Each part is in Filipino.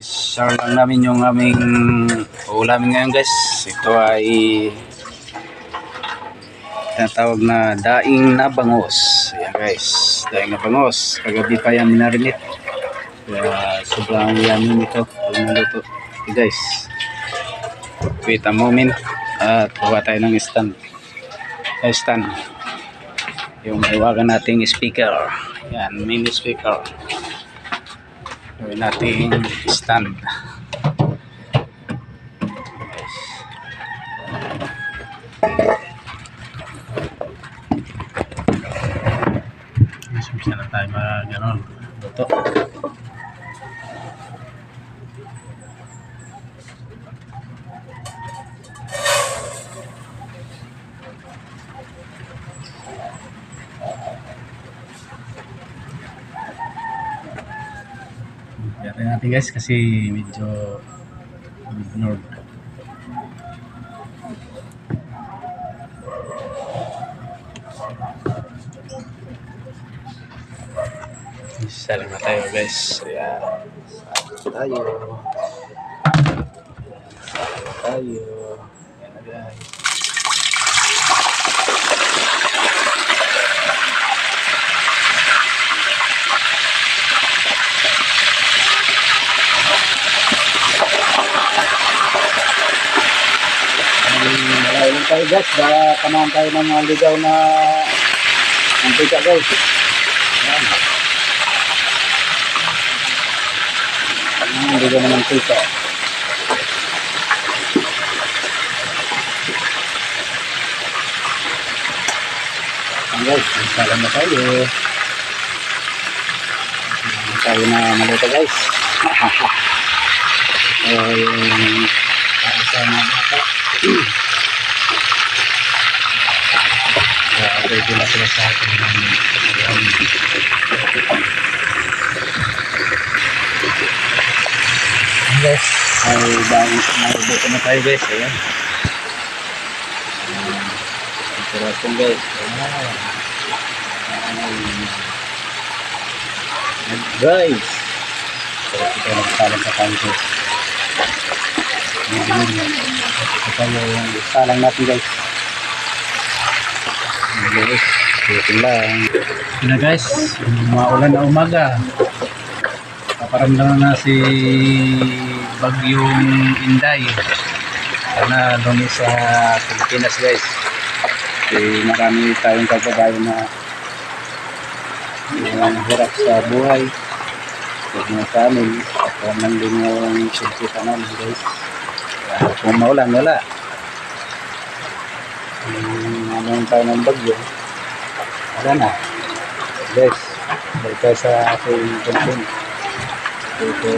Share lang namin yung aming ulamin ngayon guys. Ito ay tinatawag na daing na bangos. Ayan guys, daing na bangos. Kagabi pa yan minarinit. Kaya sobrang yamin ito pag naluto. Okay guys, wait a moment at kuha tayo ng stand. Yung iwagan nating speaker. Yan, mini speaker. Gawin natin stand. Bisa na tayo mag-ganon. Luto. Biyarin natin guys kasi medyo ignored. Isa lang na tayo guys. Ayan. Tayo. Tayo. Ayan na guys. Malayo tayo guys. Kamahan tayo ng mga ligaw na mantika guys. Ayan. Hindi ko naman kita. Guys, instalan na tayo. Tayo na maluto guys. Yung sa mga bata. Ready na sila sa atin. Guys, ay marubuto na tayo guys. Ayan. Sarapong guys. Guys, so kita nagsalang sa tayo guys. Ito yung salang natin guys. Guys, ito lang. Ito na guys, maulan na umaga. Paparamdaman na si Bagyong Inday. Sana lumi sa Pilipinas guys. Kasi marami tayong kababayan na hirap sa buhay. Huwag na sa amin. At naman din yung silpita namin guys. Kung maulan, wala. Anong tayo ng bagyo. Wala na. Guys, balik tayo sa ating content. Ito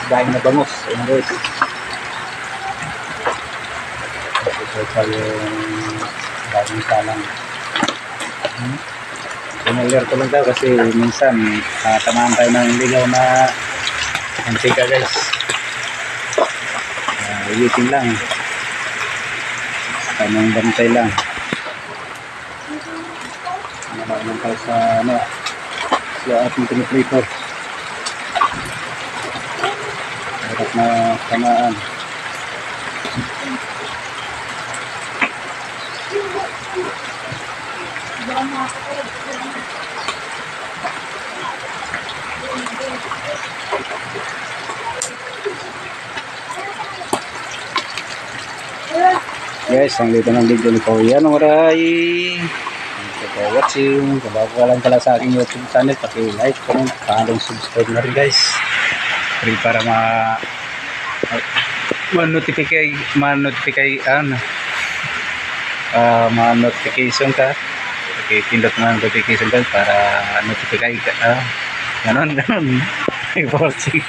daing na bangos. Ayan guys. Ito tayo daing salang. Pinalir ko lang tayo kasi minsan tamaan tayo ng ligaw na mantika guys. Ulitin lang. Tamang bantay lang. Naman tayo sa sa ating piniprito. Harap na tamaan. Guys, ang dito ng video ni Kuya Noray. Thank you for watching. Kung bago ka lang pala sa aking YouTube channel, paki-like, comment, follow, subscribe na rin guys. Free para ma-notification ka. Okay, pindot na notification bell para notify ka. Ganon. Thank you for watching.